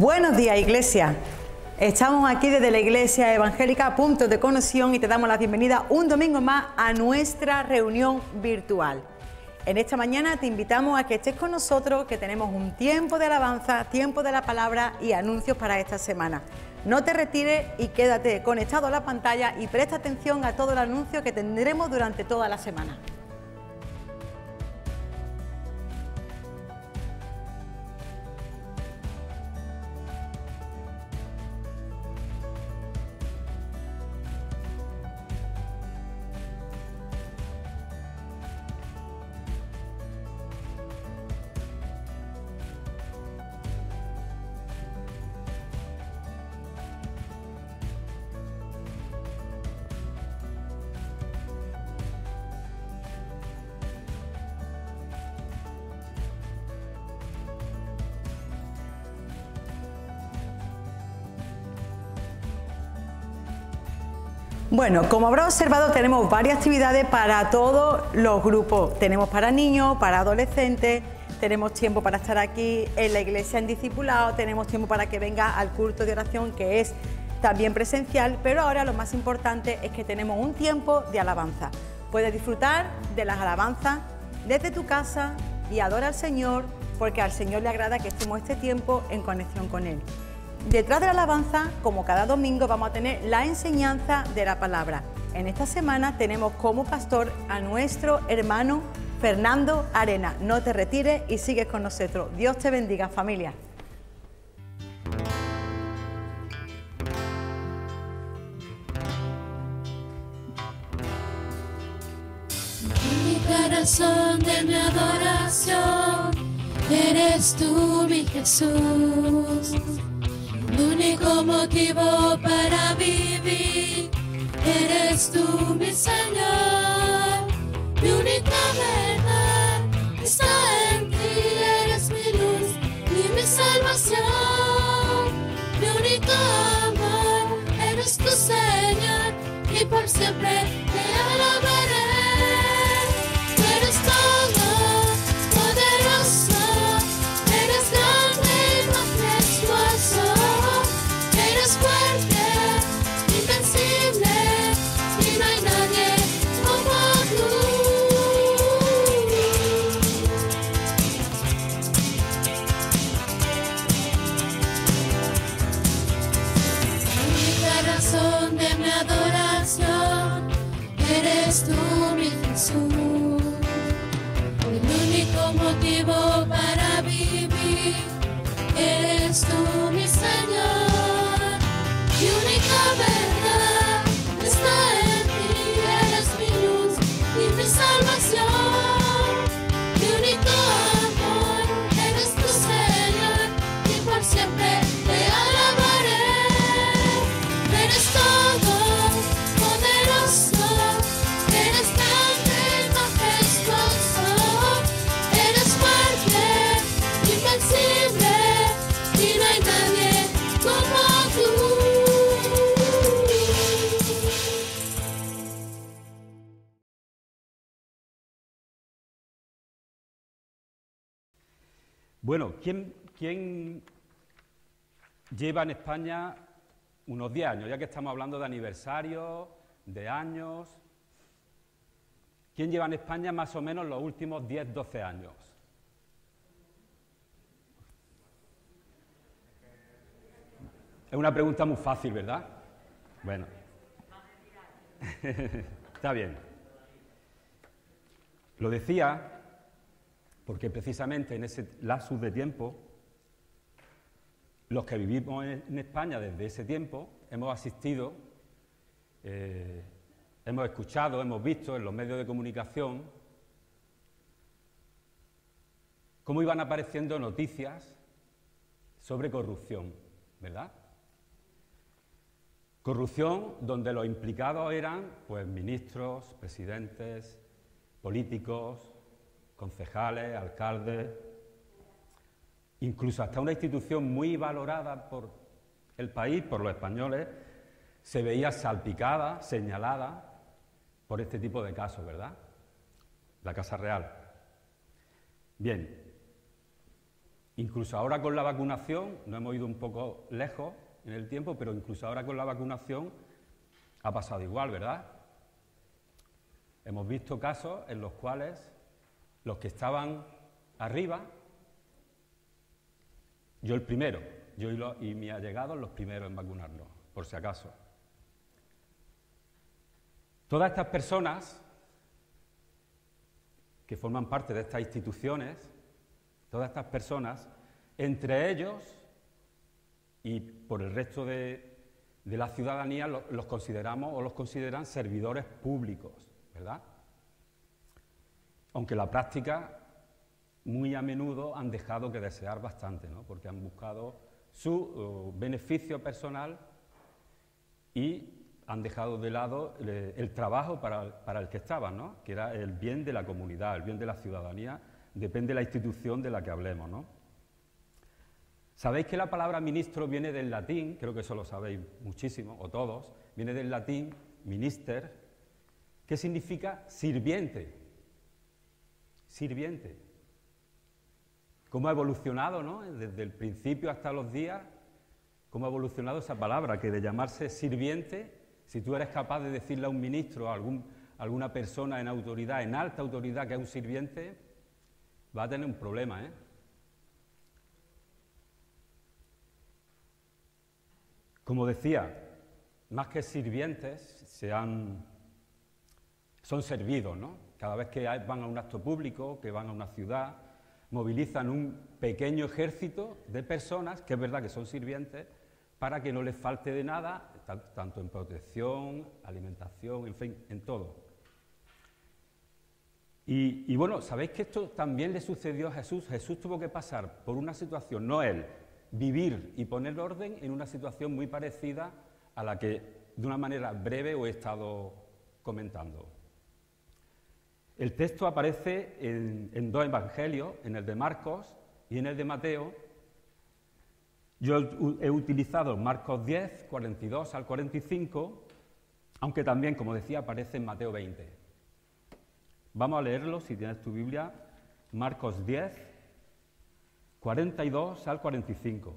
Buenos días, Iglesia. Estamos aquí desde la Iglesia Evangélica Puntos de Conexión y te damos la bienvenida un domingo más a nuestra reunión virtual. En esta mañana te invitamos a que estés con nosotros, que tenemos un tiempo de alabanza, tiempo de la palabra y anuncios para esta semana. No te retires y quédate conectado a la pantalla y presta atención a todo el anuncio que tendremos durante toda la semana. Bueno, como habrá observado, tenemos varias actividades para todos los grupos. Tenemos para niños, para adolescentes, tenemos tiempo para estar aquí en la iglesia en discipulado, tenemos tiempo para que venga al culto de oración, que es también presencial, pero ahora lo más importante es que tenemos un tiempo de alabanza. Puedes disfrutar de las alabanzas desde tu casa y adora al Señor, porque al Señor le agrada que estemos este tiempo en conexión con Él. Detrás de la alabanza, como cada domingo, vamos a tener la enseñanza de la palabra. En esta semana tenemos como pastor a nuestro hermano Fernando Arena. No te retires y sigues con nosotros. Dios te bendiga, familia. Mi corazón de mi adoración, eres tú, mi Jesús. Mi único motivo para vivir, eres tú, mi Señor. Mi única verdad está en ti, eres mi luz y mi salvación. Mi único amor, eres tu Señor, y por siempre te alabaré. Tú eres todo poderoso, eres grande y majestuoso. Eres fuerte, invencible, y no hay nadie como tú. La razón de mi adoración, eres tú, mi Jesús. El único motivo para vivir, eres tú, mi Señor. Mi única verdad está en ti, eres mi luz y mi salvación. Mi único amor, eres tu Señor, y por siempre te alabaré. Eres todo poderoso, eres grande y majestuoso. Eres fuerte, invencible, y no hay nadie como tú. Bueno, ¿quién lleva en España unos 10 años? Ya que estamos hablando de aniversarios, de años. ¿Quién lleva en España más o menos los últimos 10, 12 años? Es una pregunta muy fácil, ¿verdad? Bueno. Está bien. Lo decía porque precisamente en ese lapsus de tiempo, los que vivimos en España desde ese tiempo, hemos asistido, hemos escuchado, hemos visto en los medios de comunicación cómo iban apareciendo noticias sobre corrupción, ¿verdad? Corrupción donde los implicados eran, pues, ministros, presidentes, políticos, concejales, alcaldes, incluso hasta una institución muy valorada por el país, por los españoles, se veía salpicada, señalada por este tipo de casos, ¿verdad? La Casa Real. Bien, Incluso ahora con la vacunación, nos hemos ido un poco lejos en el tiempo, pero incluso ahora con la vacunación ha pasado igual, ¿verdad? Hemos visto casos en los cuales los que estaban arriba, yo el primero, yo y mis allegados los primeros en vacunarnos, por si acaso. Todas estas personas que forman parte de estas instituciones, todas estas personas, entre ellos y por el resto de la ciudadanía, los consideramos o los consideran servidores públicos, ¿verdad? Aunque en la práctica, muy a menudo han dejado que desear bastante, ¿no? Porque han buscado su beneficio personal y han dejado de lado el trabajo para el que estaban, ¿no? Que era el bien de la comunidad, el bien de la ciudadanía, depende de la institución de la que hablemos, ¿no? Sabéis que la palabra ministro viene del latín, creo que eso lo sabéis muchísimo, o todos, viene del latín minister, que significa sirviente. Sirviente. Cómo ha evolucionado, ¿no? Desde el principio hasta los días, cómo ha evolucionado esa palabra, que de llamarse sirviente, si tú eres capaz de decirle a un ministro, a alguna persona en autoridad, en alta autoridad, que es un sirviente, va a tener un problema, ¿eh? Como decía, más que sirvientes, son servidos, ¿no? Cada vez que van a un acto público, que van a una ciudad, movilizan un pequeño ejército de personas, que es verdad que son sirvientes, para que no les falte de nada, tanto en protección, alimentación, en fin, en todo. Y bueno, ¿sabéis que esto también le sucedió a Jesús? Jesús tuvo que pasar por una situación, no él, vivir y poner orden en una situación muy parecida a la que de una manera breve os he estado comentando. El texto aparece en dos evangelios, en el de Marcos y en el de Mateo. Yo he utilizado Marcos 10, 42 al 45, aunque también, como decía, aparece en Mateo 20. Vamos a leerlo, si tienes tu Biblia, Marcos 10, 42 al 45.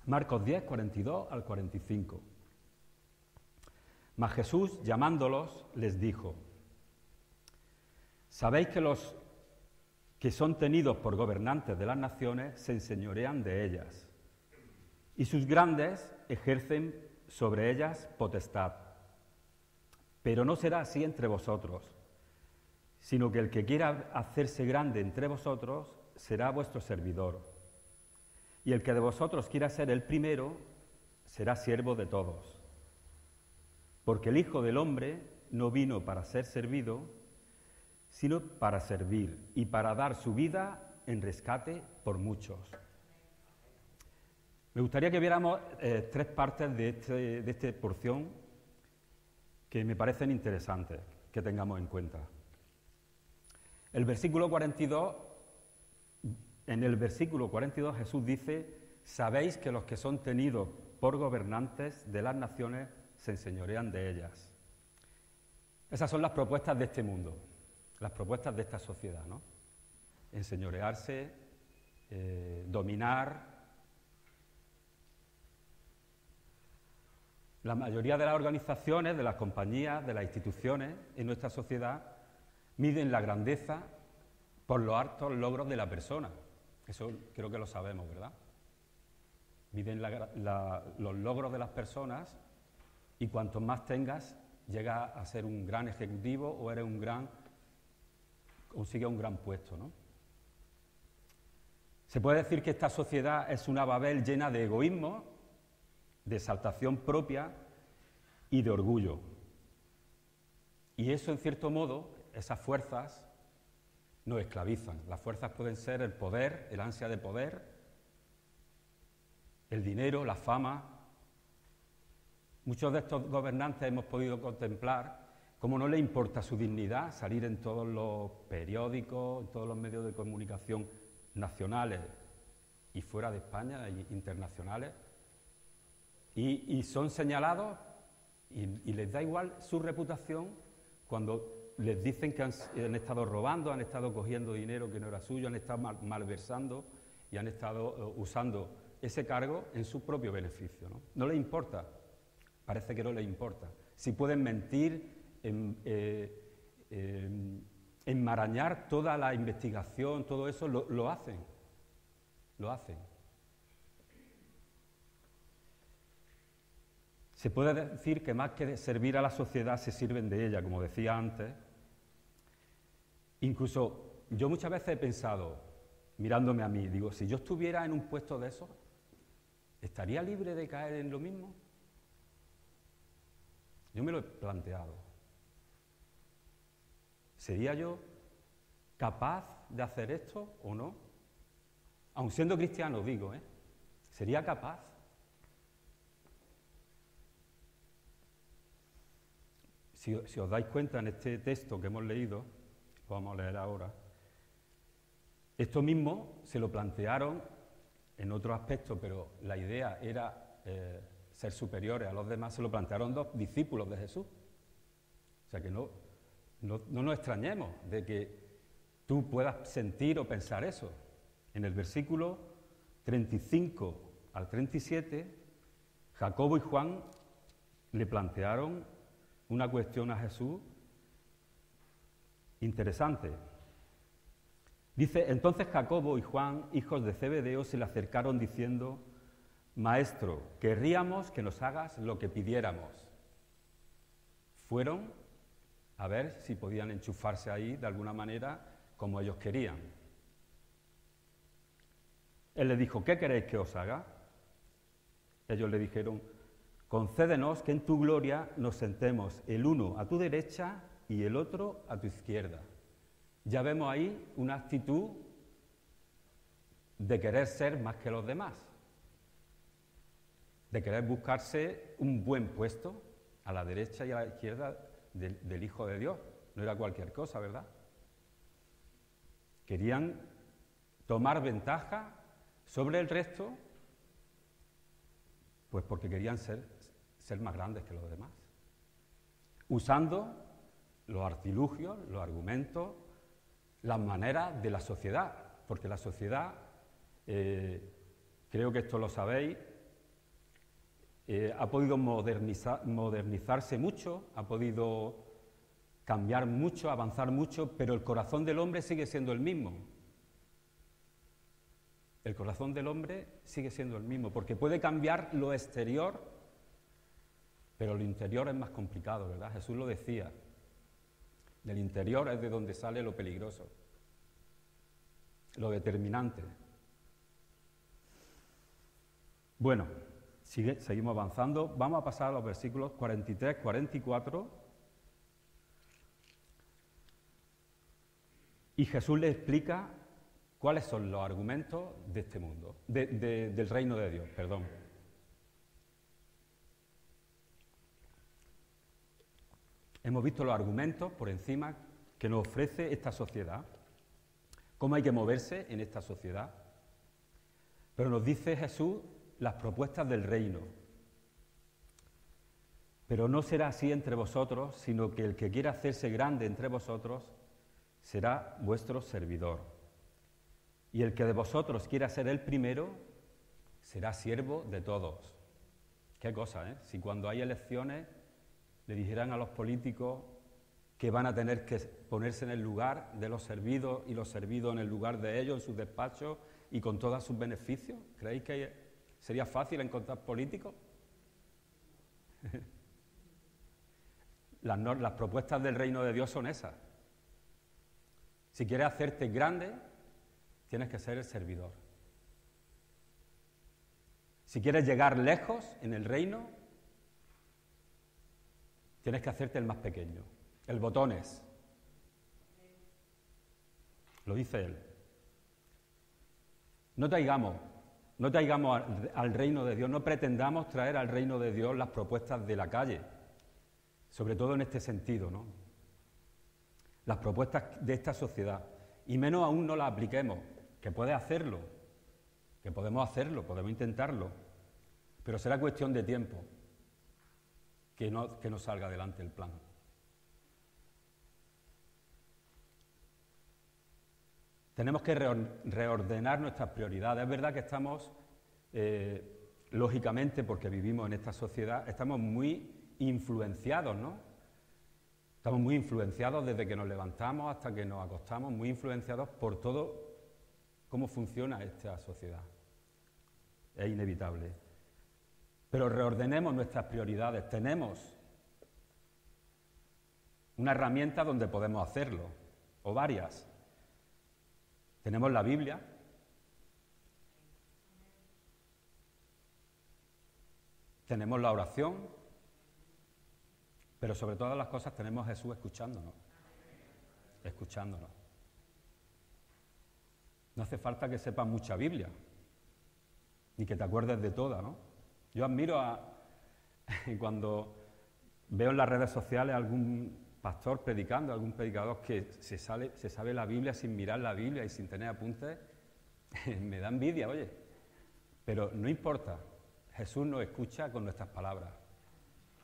Marcos 10, 42 al 45. Mas Jesús, llamándolos, les dijo: ¿sabéis que los que son tenidos por gobernantes de las naciones se enseñorean de ellas, y sus grandes ejercen sobre ellas potestad? Pero no será así entre vosotros, sino que el que quiera hacerse grande entre vosotros será vuestro servidor, y el que de vosotros quiera ser el primero será siervo de todos. Porque el Hijo del Hombre no vino para ser servido, sino para servir y para dar su vida en rescate por muchos. Me gustaría que viéramos tres partes de esta porción que me parecen interesantes que tengamos en cuenta. El versículo 42, en el versículo 42 Jesús dice: sabéis que los que son tenidos por gobernantes de las naciones se enseñorean de ellas. Esas son las propuestas de este mundo, las propuestas de esta sociedad, ¿no? Enseñorearse, dominar. La mayoría de las organizaciones, de las compañías, de las instituciones en nuestra sociedad miden la grandeza por los altos logros de la persona. Eso creo que lo sabemos, ¿verdad? Miden los logros de las personas y cuanto más tengas, llegas a ser un gran ejecutivo o consigues un gran puesto, ¿no? Se puede decir que esta sociedad es una Babel llena de egoísmo, de exaltación propia y de orgullo. Y eso, en cierto modo, esas fuerzas nos esclavizan. Las fuerzas pueden ser el poder, el ansia de poder, el dinero, la fama. Muchos de estos gobernantes hemos podido contemplar cómo no les importa su dignidad, salir en todos los periódicos, en todos los medios de comunicación nacionales y fuera de España, e internacionales, y son señalados Y les da igual su reputación cuando les dicen que han estado robando, han estado cogiendo dinero que no era suyo, han estado malversando y han estado usando ese cargo en su propio beneficio, ¿no? No les importa, parece que no les importa. Si pueden mentir, enmarañar toda la investigación, todo eso, lo hacen. Lo hacen. Se puede decir que más que de servir a la sociedad se sirven de ella, como decía antes. Incluso yo muchas veces he pensado, mirándome a mí, digo, si yo estuviera en un puesto de esos, ¿estaría libre de caer en lo mismo? Yo me lo he planteado. ¿Sería yo capaz de hacer esto o no? Aun siendo cristiano, digo, ¿eh? ¿Sería capaz? Si os dais cuenta en este texto que hemos leído, lo vamos a leer ahora, esto mismo se lo plantearon en otro aspecto, pero la idea era ser superiores a los demás, se lo plantearon 2 discípulos de Jesús. O sea que no nos extrañemos de que tú puedas sentir o pensar eso. En el versículo 35 al 37, Jacobo y Juan le plantearon una cuestión a Jesús interesante. Dice, entonces Jacobo y Juan, hijos de Zebedeo, se le acercaron diciendo, Maestro, querríamos que nos hagas lo que pidiéramos. Fueron a ver si podían enchufarse ahí de alguna manera como ellos querían. Él les dijo, ¿qué queréis que os haga? Ellos le dijeron, concédenos que en tu gloria nos sentemos el uno a tu derecha y el otro a tu izquierda. Ya vemos ahí una actitud de querer ser más que los demás, de querer buscarse un buen puesto a la derecha y a la izquierda del Hijo de Dios. No era cualquier cosa, ¿verdad? Querían tomar ventaja sobre el resto, pues porque querían ser más grandes que los demás, usando los artilugios, los argumentos, las maneras de la sociedad, porque la sociedad, creo que esto lo sabéis, ha podido modernizarse mucho, ha podido cambiar mucho, avanzar mucho, pero el corazón del hombre sigue siendo el mismo. El corazón del hombre sigue siendo el mismo, porque puede cambiar lo exterior, pero lo interior es más complicado, ¿verdad? Jesús lo decía. Del interior es de donde sale lo peligroso, lo determinante. Bueno, seguimos avanzando. Vamos a pasar a los versículos 43, 44. Y Jesús le explica cuáles son los argumentos de este mundo, del reino de Dios, perdón. Hemos visto los argumentos por encima que nos ofrece esta sociedad, cómo hay que moverse en esta sociedad, pero nos dice Jesús las propuestas del reino. Pero no será así entre vosotros, sino que el que quiera hacerse grande entre vosotros será vuestro servidor. Y el que de vosotros quiera ser el primero será siervo de todos. Qué cosa, ¿eh? Si cuando hay elecciones le dijeran a los políticos que van a tener que ponerse en el lugar de los servidos y los servidos en el lugar de ellos, en sus despachos y con todos sus beneficios, ¿creéis que sería fácil encontrar políticos? Las propuestas del reino de Dios son esas. Si quieres hacerte grande, tienes que ser el servidor. Si quieres llegar lejos en el reino, tienes que hacerte el más pequeño, el botones. Lo dice él. No traigamos al reino de Dios, no pretendamos traer al reino de Dios las propuestas de la calle, sobre todo en este sentido, ¿no? Las propuestas de esta sociedad, y menos aún no las apliquemos, que puedes hacerlo, que podemos hacerlo, podemos intentarlo, pero será cuestión de tiempo. que no salga adelante el plan. Tenemos que reordenar nuestras prioridades. Es verdad que estamos, lógicamente, porque vivimos en esta sociedad, estamos muy influenciados, ¿no? Estamos muy influenciados desde que nos levantamos hasta que nos acostamos, muy influenciados por todo cómo funciona esta sociedad. Es inevitable. Pero reordenemos nuestras prioridades. Tenemos una herramienta donde podemos hacerlo, o varias. Tenemos la Biblia. Tenemos la oración. Pero sobre todas las cosas tenemos a Jesús escuchándonos. Escuchándonos. No hace falta que sepas mucha Biblia, ni que te acuerdes de toda, ¿no? Yo admiro cuando veo en las redes sociales a algún pastor predicando, algún predicador que se sabe la Biblia sin mirar la Biblia y sin tener apuntes, me da envidia, oye. Pero no importa, Jesús nos escucha con nuestras palabras.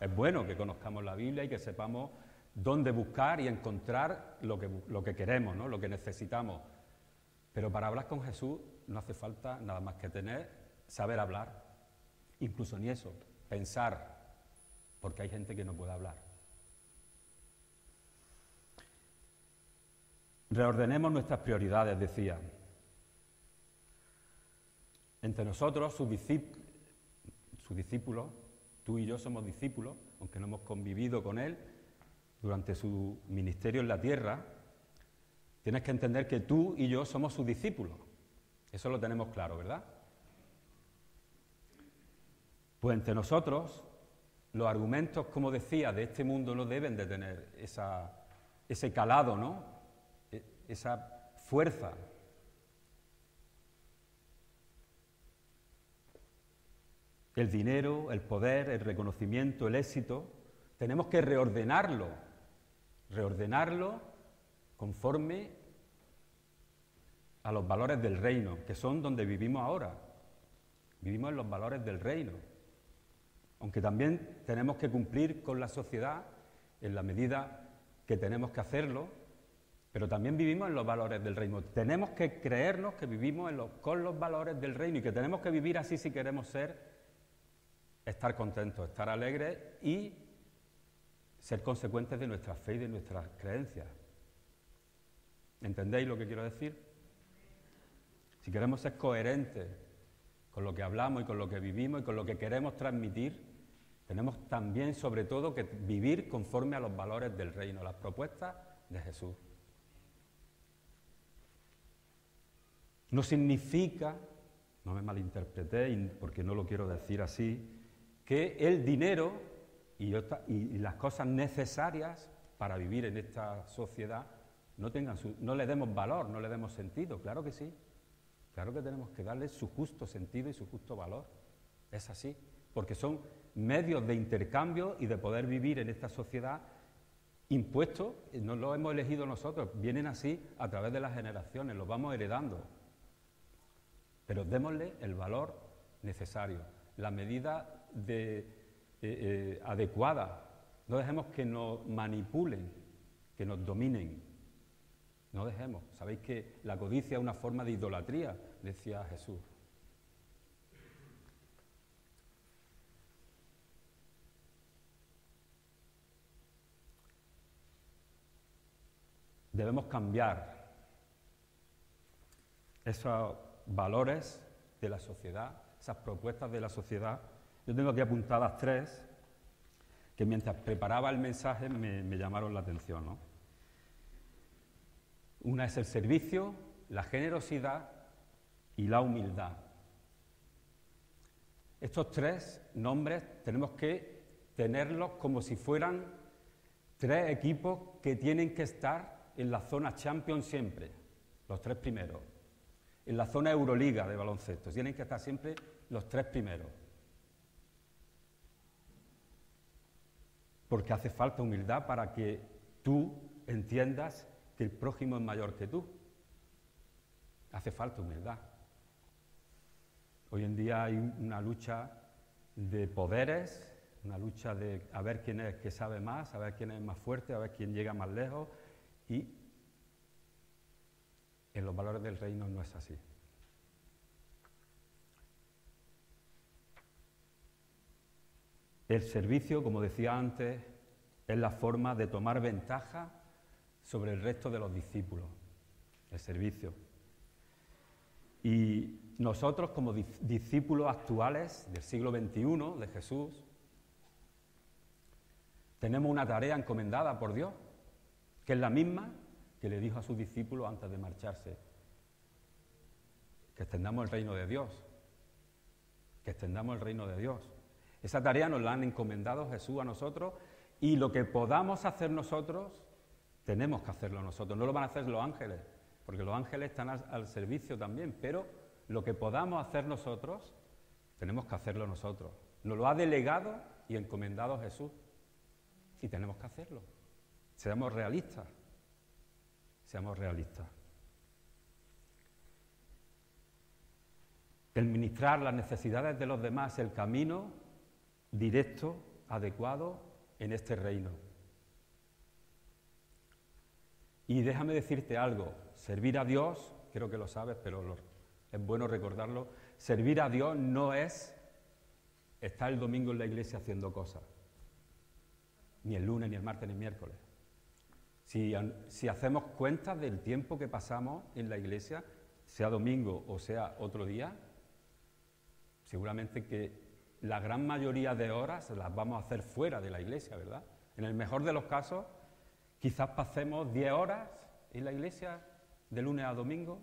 Es bueno que conozcamos la Biblia y que sepamos dónde buscar y encontrar lo que queremos, ¿no? Lo que necesitamos. Pero para hablar con Jesús no hace falta nada más que saber hablar. Incluso ni eso, pensar, porque hay gente que no puede hablar. Reordenemos nuestras prioridades, decía. Entre nosotros, sus discípulos, tú y yo somos discípulos, aunque no hemos convivido con él durante su ministerio en la tierra, tienes que entender que tú y yo somos sus discípulos. Eso lo tenemos claro, ¿verdad? Pues entre nosotros, los argumentos, como decía, de este mundo no deben de tener ese calado, ¿no? Esa fuerza. El dinero, el poder, el reconocimiento, el éxito, tenemos que reordenarlo conforme a los valores del reino, que son donde vivimos ahora. Vivimos en los valores del reino. Aunque también tenemos que cumplir con la sociedad en la medida que tenemos que hacerlo, pero también vivimos en los valores del reino. Tenemos que creernos que vivimos con los valores del reino y que tenemos que vivir así si queremos estar contentos, estar alegres y ser consecuentes de nuestra fe y de nuestras creencias. ¿Entendéis lo que quiero decir? Si queremos ser coherentes con lo que hablamos y con lo que vivimos y con lo que queremos transmitir, tenemos también, sobre todo, que vivir conforme a los valores del reino, las propuestas de Jesús. No significa, no me malinterpretéis porque no lo quiero decir así, que el dinero y las cosas necesarias para vivir en esta sociedad no le demos valor, no le demos sentido. Claro que sí, claro que tenemos que darle su justo sentido y su justo valor. Es así, porque son medios de intercambio y de poder vivir en esta sociedad impuestos, no los hemos elegido nosotros, vienen así a través de las generaciones, los vamos heredando. Pero démosle el valor necesario, la medida adecuada. No dejemos que nos manipulen, que nos dominen. No dejemos. Sabéis que la codicia es una forma de idolatría, decía Jesús. Debemos cambiar esos valores de la sociedad, esas propuestas de la sociedad. Yo tengo aquí apuntadas 3 que mientras preparaba el mensaje me llamaron la atención, ¿no? Una es el servicio, la generosidad y la humildad. Estos 3 nombres tenemos que tenerlos como si fueran 3 equipos que tienen que estar en la zona Champions siempre, los 3 primeros. En la zona Euroliga de baloncesto, tienen que estar siempre los 3 primeros. Porque hace falta humildad para que tú entiendas que el prójimo es mayor que tú. Hace falta humildad. Hoy en día hay una lucha de poderes, una lucha de a ver quién es que sabe más, a ver quién es más fuerte, a ver quién llega más lejos, y en los valores del reino no es así. El servicio, como decía antes, es la forma de tomar ventaja sobre el resto de los discípulos, el servicio. Y nosotros, como discípulos actuales del siglo XXI de Jesús, tenemos una tarea encomendada por Dios, que es la misma que le dijo a sus discípulos antes de marcharse: que extendamos el reino de Dios, que extendamos el reino de Dios. Esa tarea nos la han encomendado Jesús a nosotros, y lo que podamos hacer nosotros, tenemos que hacerlo nosotros. No lo van a hacer los ángeles, porque los ángeles están al servicio también, pero lo que podamos hacer nosotros, tenemos que hacerlo nosotros. Nos lo ha delegado y encomendado Jesús, y tenemos que hacerlo. Seamos realistas, seamos realistas. El ministrar las necesidades de los demás es el camino directo, adecuado en este reino. Y déjame decirte algo: servir a Dios, creo que lo sabes, pero es bueno recordarlo, servir a Dios no es estar el domingo en la iglesia haciendo cosas, ni el lunes, ni el martes, ni el miércoles. Si hacemos cuentas del tiempo que pasamos en la iglesia, sea domingo o sea otro día, seguramente que la gran mayoría de horas las vamos a hacer fuera de la iglesia, ¿verdad? En el mejor de los casos, quizás pasemos 10 horas en la iglesia de lunes a domingo,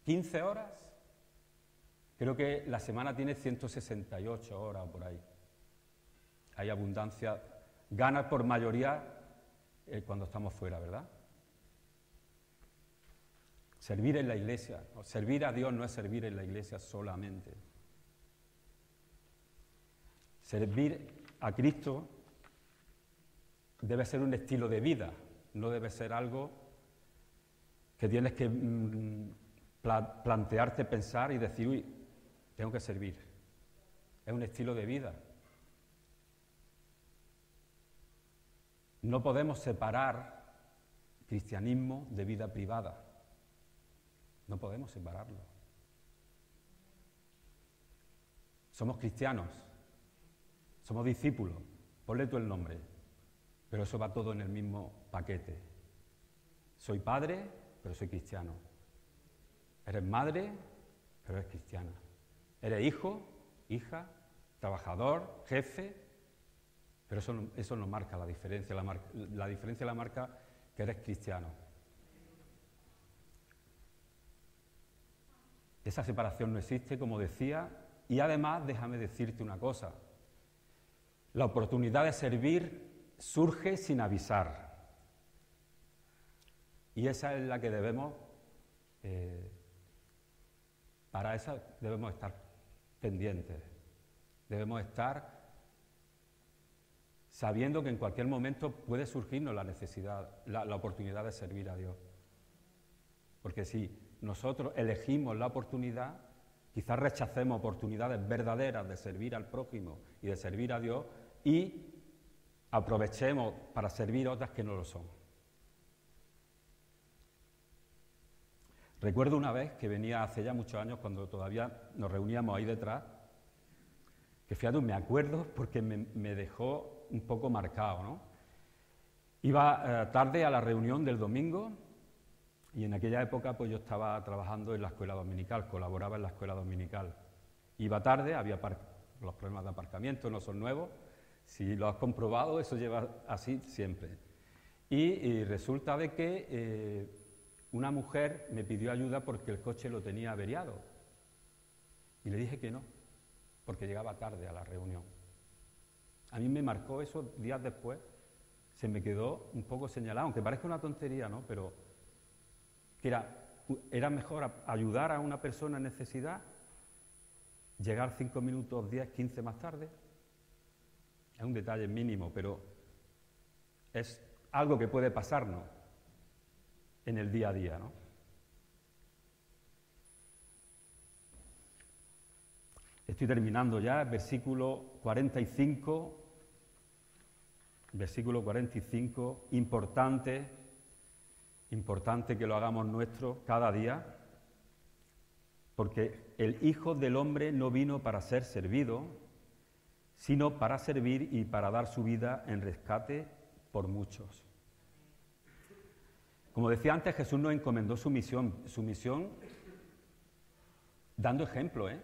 15 horas. Creo que la semana tiene 168 horas o por ahí. Hay abundancia, ganas por mayoría cuando estamos fuera, ¿verdad? Servir en la iglesia, servir a Dios no es servir en la iglesia solamente. Servir a Cristo debe ser un estilo de vida, no debe ser algo que tienes que plantearte, pensar y decir, uy, tengo que servir. Es un estilo de vida. No podemos separar cristianismo de vida privada. No podemos separarlo. Somos cristianos. Somos discípulos, ponle tú el nombre, pero eso va todo en el mismo paquete. Soy padre, pero soy cristiano. Eres madre, pero eres cristiana. Eres hijo, hija, trabajador, jefe, pero eso no marca la diferencia. La diferencia la marca que eres cristiano. Esa separación no existe, como decía, y además déjame decirte una cosa. La oportunidad de servir surge sin avisar. Y esa es la que debemos, para esa debemos estar pendientes. Debemos estar sabiendo que en cualquier momento puede surgirnos la necesidad, la oportunidad de servir a Dios. Porque si nosotros elegimos la oportunidad, quizás rechacemos oportunidades verdaderas de servir al prójimo y de servir a Dios, y aprovechemos para servir otras que no lo son. Recuerdo una vez que venía hace ya muchos años, cuando todavía nos reuníamos ahí detrás, que fíjate, me acuerdo porque me dejó un poco marcado, ¿no? Iba tarde a la reunión del domingo, y en aquella época pues yo estaba trabajando en la escuela dominical, colaboraba en la escuela dominical. Iba tarde, había los problemas de aparcamiento, no son nuevos. Si lo has comprobado, eso lleva así siempre. Y resulta de que una mujer me pidió ayuda porque el coche lo tenía averiado. Y le dije que no, porque llegaba tarde a la reunión. A mí me marcó eso días después, se me quedó un poco señalado, aunque parezca una tontería, ¿no? Pero que era mejor ayudar a una persona en necesidad, llegar 5 minutos, 10, 15 más tarde. Es un detalle mínimo, pero es algo que puede pasarnos en el día a día, ¿no? Estoy terminando ya, versículo 45 versículo 45, importante que lo hagamos nuestro cada día, porque el Hijo del Hombre no vino para ser servido, sino para servir y para dar su vida en rescate por muchos. Como decía antes, Jesús nos encomendó su misión dando ejemplo, ¿eh?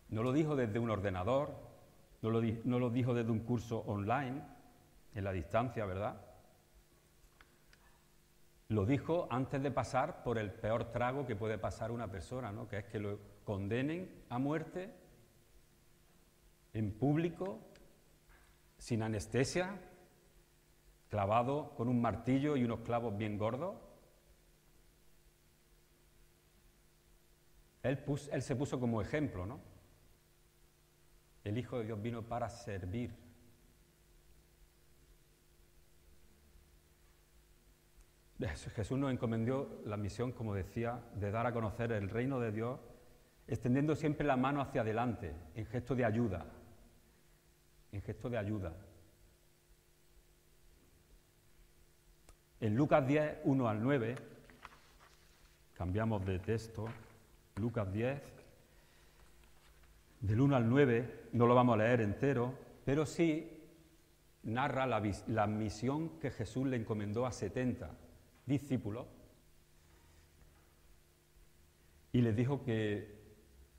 No lo dijo desde un ordenador, no lo dijo desde un curso online, en la distancia, ¿verdad? Lo dijo antes de pasar por el peor trago que puede pasar una persona, ¿no? Que es que lo condenen a muerte en público, sin anestesia, clavado con un martillo y unos clavos bien gordos. Él se puso como ejemplo, ¿no? El Hijo de Dios vino para servir. Jesús nos encomendó la misión, como decía, de dar a conocer el reino de Dios, extendiendo siempre la mano hacia adelante, en gesto de ayuda. En gesto de ayuda. En Lucas 10, 1 al 9, cambiamos de texto, Lucas 10, del 1 al 9, no lo vamos a leer entero, pero sí narra la misión que Jesús le encomendó a 70 discípulos y les dijo que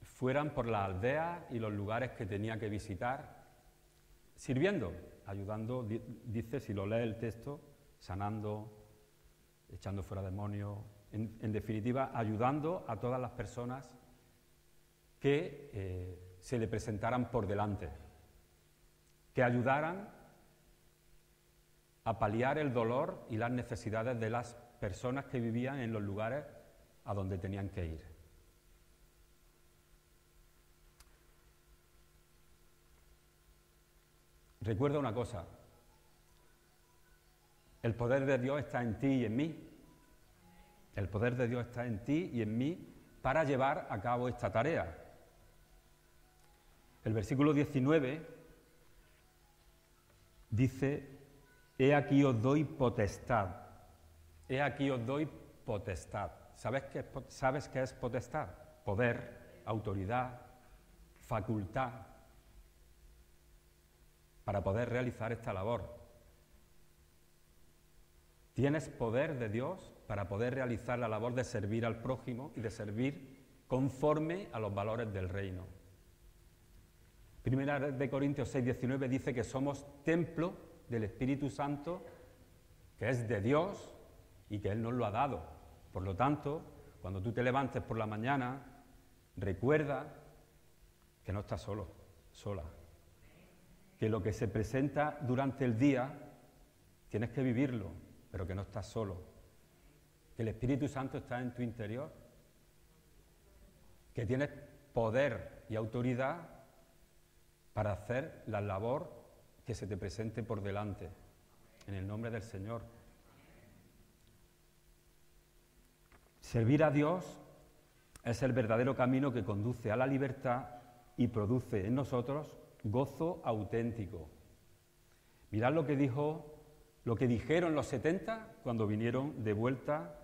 fueran por las aldeas y los lugares que tenía que visitar, sirviendo, ayudando, dice, si lo lee el texto, sanando, echando fuera demonios, en definitiva, ayudando a todas las personas que se le presentaran por delante, que ayudaran a paliar el dolor y las necesidades de las personas que vivían en los lugares a donde tenían que ir. Recuerda una cosa, el poder de Dios está en ti y en mí. El poder de Dios está en ti y en mí para llevar a cabo esta tarea. El versículo 19 dice: he aquí os doy potestad. He aquí os doy potestad. ¿Sabes qué es potestad? Poder, autoridad, facultad, para poder realizar esta labor. Tienes poder de Dios para poder realizar la labor de servir al prójimo y de servir conforme a los valores del reino. Primera de Corintios 6:19 dice que somos templo del Espíritu Santo, que es de Dios y que Él nos lo ha dado. Por lo tanto, cuando tú te levantes por la mañana, recuerda que no estás solo, sola. Que lo que se presenta durante el día tienes que vivirlo, pero que no estás solo. Que el Espíritu Santo está en tu interior. Que tienes poder y autoridad para hacer la labor que se te presente por delante, en el nombre del Señor. Servir a Dios es el verdadero camino que conduce a la libertad y produce en nosotros gozo auténtico. Mirad lo que dijeron los 70 cuando vinieron de vuelta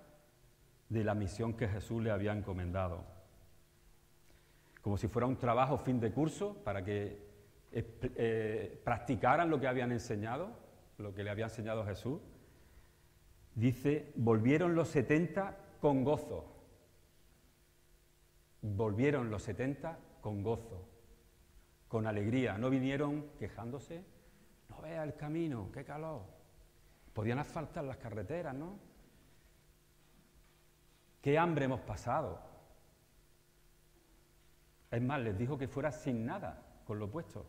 de la misión que Jesús le había encomendado. Como si fuera un trabajo fin de curso para que practicaran lo que habían enseñado, lo que le había enseñado Jesús. Dice, volvieron los 70 con gozo. Volvieron los 70 con gozo, con alegría. No vinieron quejándose. No vea el camino, qué calor. Podían asfaltar las carreteras, ¿no? Qué hambre hemos pasado. Es más, les dijo que fuera sin nada, con lo puesto.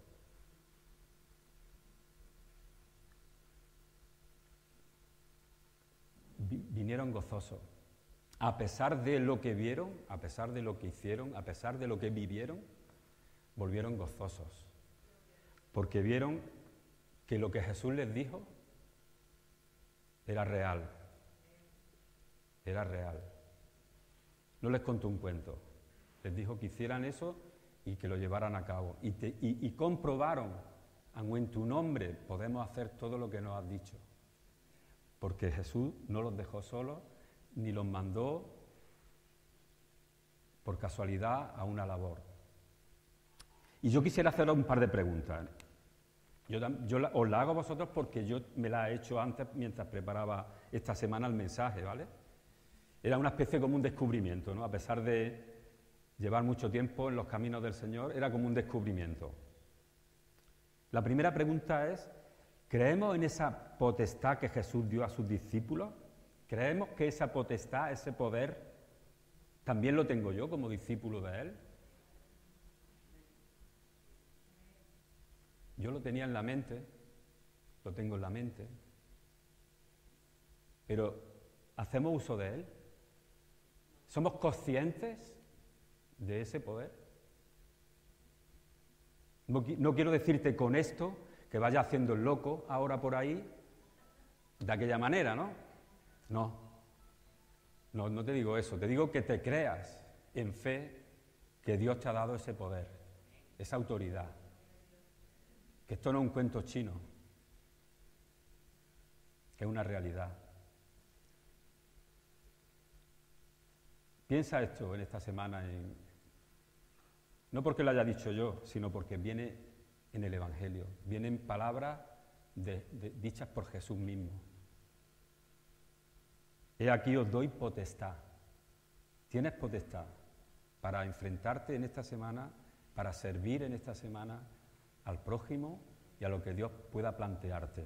Vinieron gozosos. A pesar de lo que vieron, a pesar de lo que hicieron, a pesar de lo que vivieron, volvieron gozosos. Porque vieron que lo que Jesús les dijo era real. Era real. No les contó un cuento. Les dijo que hicieran eso y que lo llevaran a cabo. Y comprobaron aun en tu nombre podemos hacer todo lo que nos has dicho. Porque Jesús no los dejó solos, ni los mandó por casualidad a una labor. Y yo quisiera haceros un par de preguntas. Os la hago a vosotros porque yo me la he hecho antes mientras preparaba esta semana el mensaje, ¿vale? Era una especie como un descubrimiento, ¿no? A pesar de llevar mucho tiempo en los caminos del Señor, era como un descubrimiento. La primera pregunta es, ¿creemos en esa potestad que Jesús dio a sus discípulos? ¿Creemos que esa potestad, ese poder, también lo tengo yo como discípulo de Él? Yo lo tenía en la mente, lo tengo en la mente, pero ¿hacemos uso de Él? ¿Somos conscientes de ese poder? No quiero decirte con esto que vayas haciendo el loco ahora por ahí de aquella manera, ¿no? No te digo eso, te digo que te creas en fe que Dios te ha dado ese poder, esa autoridad, que esto no es un cuento chino, que es una realidad. Piensa esto en esta semana, no porque lo haya dicho yo, sino porque viene en el Evangelio, vienen palabras dichas por Jesús mismo. He aquí os doy potestad. Tienes potestad para enfrentarte en esta semana, para servir en esta semana al prójimo y a lo que Dios pueda plantearte.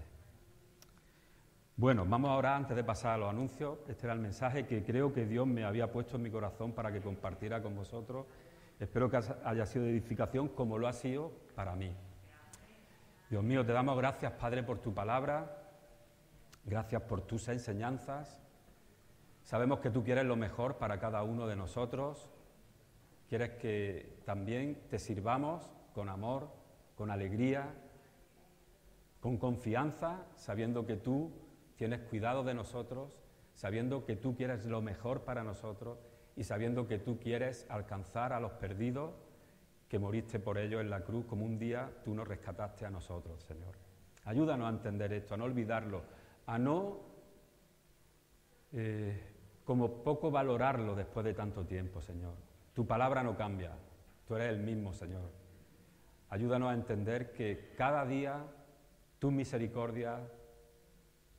Bueno, vamos ahora, antes de pasar a los anuncios, este era el mensaje que creo que Dios me había puesto en mi corazón para que compartiera con vosotros. Espero que haya sido de edificación como lo ha sido para mí. Dios mío, te damos gracias, Padre, por tu palabra, gracias por tus enseñanzas. Sabemos que tú quieres lo mejor para cada uno de nosotros, quieres que también te sirvamos con amor, con alegría, con confianza, sabiendo que tú tienes cuidado de nosotros, sabiendo que tú quieres lo mejor para nosotros y sabiendo que tú quieres alcanzar a los perdidos, que moriste por ellos en la cruz, como un día tú nos rescataste a nosotros, Señor. Ayúdanos a entender esto, a no olvidarlo, a no como poco valorarlo después de tanto tiempo, Señor. Tu palabra no cambia, tú eres el mismo, Señor. Ayúdanos a entender que cada día tus misericordias,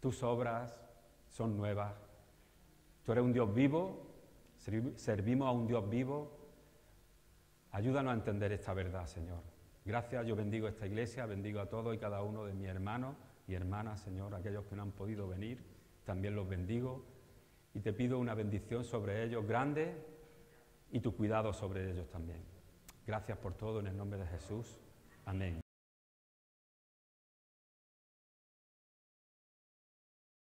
tus obras son nuevas. Tú eres un Dios vivo, servimos a un Dios vivo. Ayúdanos a entender esta verdad, Señor. Gracias, yo bendigo esta iglesia, bendigo a todos y cada uno de mis hermanos y hermanas, Señor, aquellos que no han podido venir, también los bendigo y te pido una bendición sobre ellos grande y tu cuidado sobre ellos también. Gracias por todo en el nombre de Jesús. Amén.